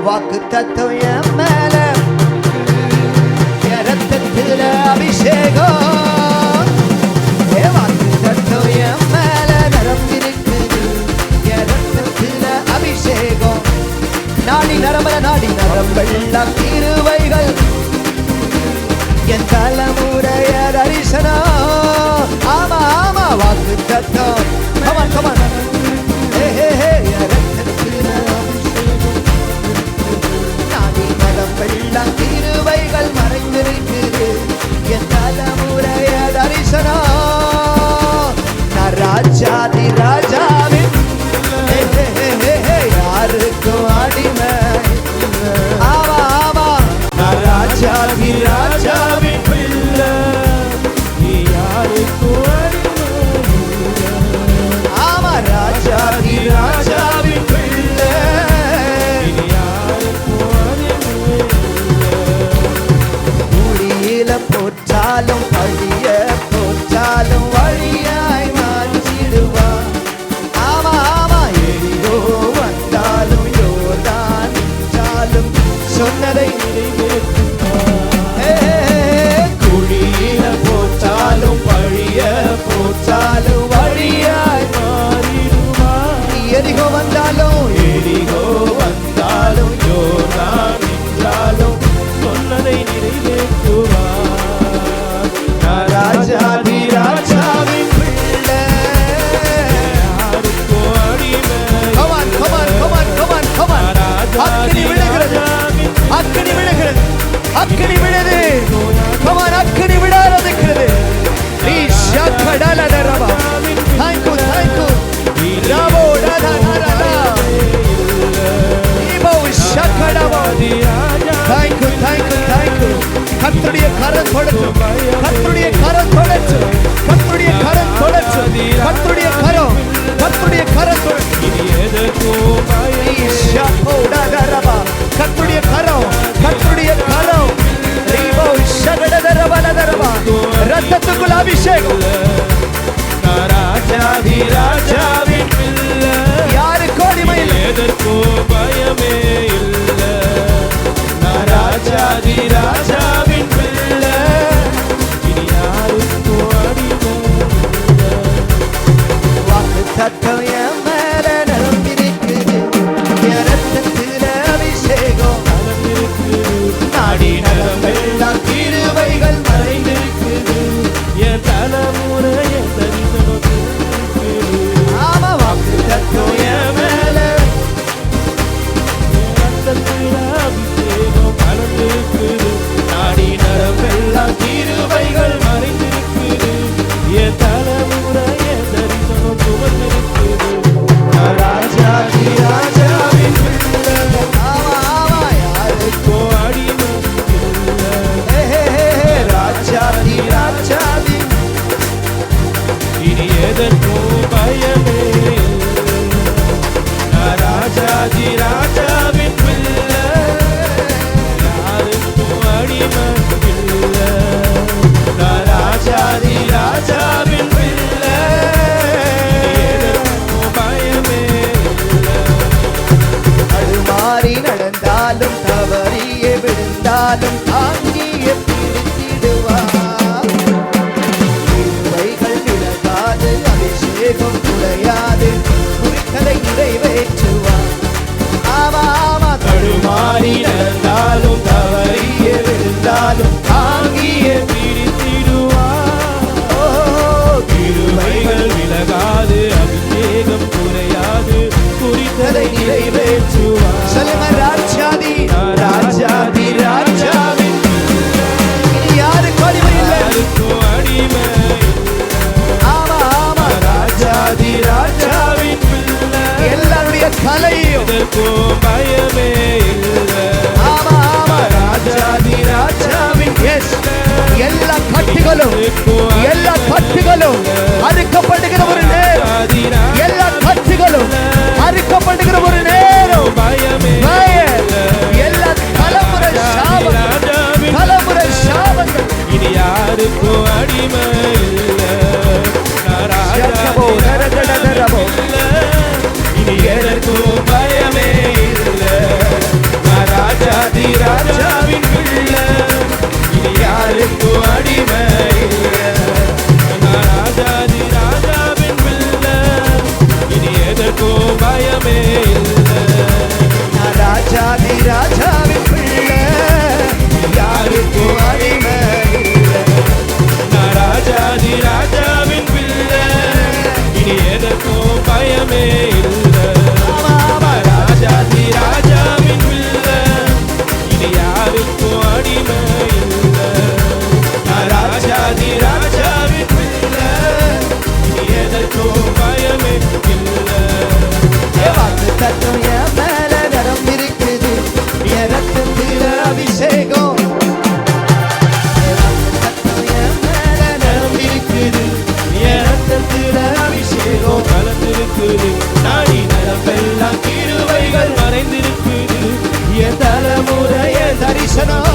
வாக்கு தத்துவம் என் மேல, இரத்தத்தில அபிஷேகம். வாக்கு தத்துவம் என் மேல நிரம்பிருக்குது, இரத்தத்தில அபிஷேகம். நாடி நரம்பெல்லாம் கிருபைகள், என் தலைமுறைய தரிசனம். ஆமா ஆமா வாக்கு தத்துவம். Come on. வெள்ளம் கிருபைகள் மறைந்திருக்குது, என் தலைமுறைய தரிசனம். நான் ராஜாதி ராஜாவின் யாருக்கும் அடிமை. ஆமா ஆமா நான் ராஜாதி ராஜாவின் பிள்ளை, யாருக்கும் அடிமை. ஆமா ராஜாதி ராஜாவின் பிள்ளை, போற்றாலும் வழிய போற்றாலும் வழியாய் மாற்றிடுவான். ஆமா ஆமா எரிகோ வந்தாலும் யோர்தான் நின்றாலும் சொன்னதை குழியில போற்றாலும் வழிய போற்றாலும் வழியாய் மாறிடுவான். எரிகோ வந்தாலும் யோர்தான் நின்றாலும் சொன்னதை நிறைவேற்றுவான். ராஜாதி ராஜாவின் பிள்ளை, அக்கினி விழுகிறது, அக்கினி விழுகிறது, அக்கினி விழுது. அக்கினி விட ஆரம்பிக்கிறது. கர்த்தருடைய கரம் தொடச்சு, கர்த்தருடைய கரம் தொடச்சு, கர்த்தருடைய கரம் தொடச்சு, கர்த்தருடைய கரம், கர்த்தருடைய கரம் தொடச்சு. கர்த்தருடைய கரம், கர்த்தருடைய கரம். ரத்தத்துக்குள் அபிஷேகம். ராஜாதி ராஜாவின் பிள்ளை, யாருக்கு அடிமை இல்லை, எதற்கும் பயமே இல்லை. ராஜாதி ராஜாவின் பிள்ளை, இனி யாருக்கும் அடிமை இல்லை. வாக்கு தத்துவம் என் மேல நிரம்பிருக்குது, இரத்தத்தில அபிஷேகம் நாடி நரம்பெல்லாம் கிருபைகள் மறைந்திருக்குது, என் தலைமுறைய தரிசனம். ஆமா வாக்கு தத்துவம் என் மேல இரத்தத்தில அபிஷேகம் மறைந்திருக்குது, நாடி நரம்பெல்லாம் கிருபைகள் மறைந்திருக்குது, என் தலைமுறைய தரிசனம் சுமந்திருக்குது. ராஜாதி ராஜாவின் பிள்ளை, ஆமா யாருக்கோ அடிமை இல்லை. ராஜாதி ராஜாவின், இனி எதற்கும் பயமே இல்லை. ராஜாதி ராஜாவின் பிள்ளை, யாருக்கும் அடிமை இல்லை. ராஜாதி ராஜாவின் பிள்ளை, எதற்கும் பயமே இல்லை. தடுமாறி நடந்தாலும் தவறியே விழுந்தாலும் தாங்கியே பிடித்திடுவார். கிருபைகள் விலகாது, அபிஷேகம் குறையாது, குறித்ததை நிறைவேற்றுவார். ஆமா ஆமா தடுமாறி நடந்தாலும் தவறியே விழுந்தாலும் தாங்கியே பிடித்திடுவார். கிருபைகள் விலகாது, அபிஷேகம் குறையாது, குறித்ததை நிறைவேற்றுவார். சொல்லுங்க ராஜாதி ராஜாதி ராஜாவின், இனி யாருக்கும் அடிமை இல்லை, யாருக்கும் அடிமை. ஆமா ஆமா ராஜாதி ராஜாவின் பிள்ளை, எல்லாருடைய கலையும், எதற்கும் பயமே இல்லை. ராஜாவின் பிள்ளை, இனி யாருக்கும் அடிமை இல்லை. நான் ராஜாதி ராஜாவின் பிள்ளை, இனி எதற்கும் பயமே இல்லை. நான் ராஜாதி ராஜாவின் பிள்ளை, யாருக்கும் அடிமை இல்லை. நான் ராஜாதி ராஜாவின் பிள்ளை, இனி எதற்கும் பயமே இல்லை. ராஜாதி ராஜாவின் பிள்ளை, இனி யாருக்கும் அடிமை இல்லை. நான் ராஜாதி ராஜாவின் பிள்ளை, இனி எதற்கும் பயமே இல்லை. வாக்கு தத்துவம் என் மேல நிறம் இருக்குது, என் ரத்தத்தில அபிஷேகம். வாக்கு தத்துவம் என் மேல நிறம் இருக்குது, என் ரத்தத்தில அபிஷேகம் கலந்திருக்குது. நாடி நரம்பெல்லாம் கிருபைகள் மறைந்திருக்குது. என் தலைமுறைய தரிசனம்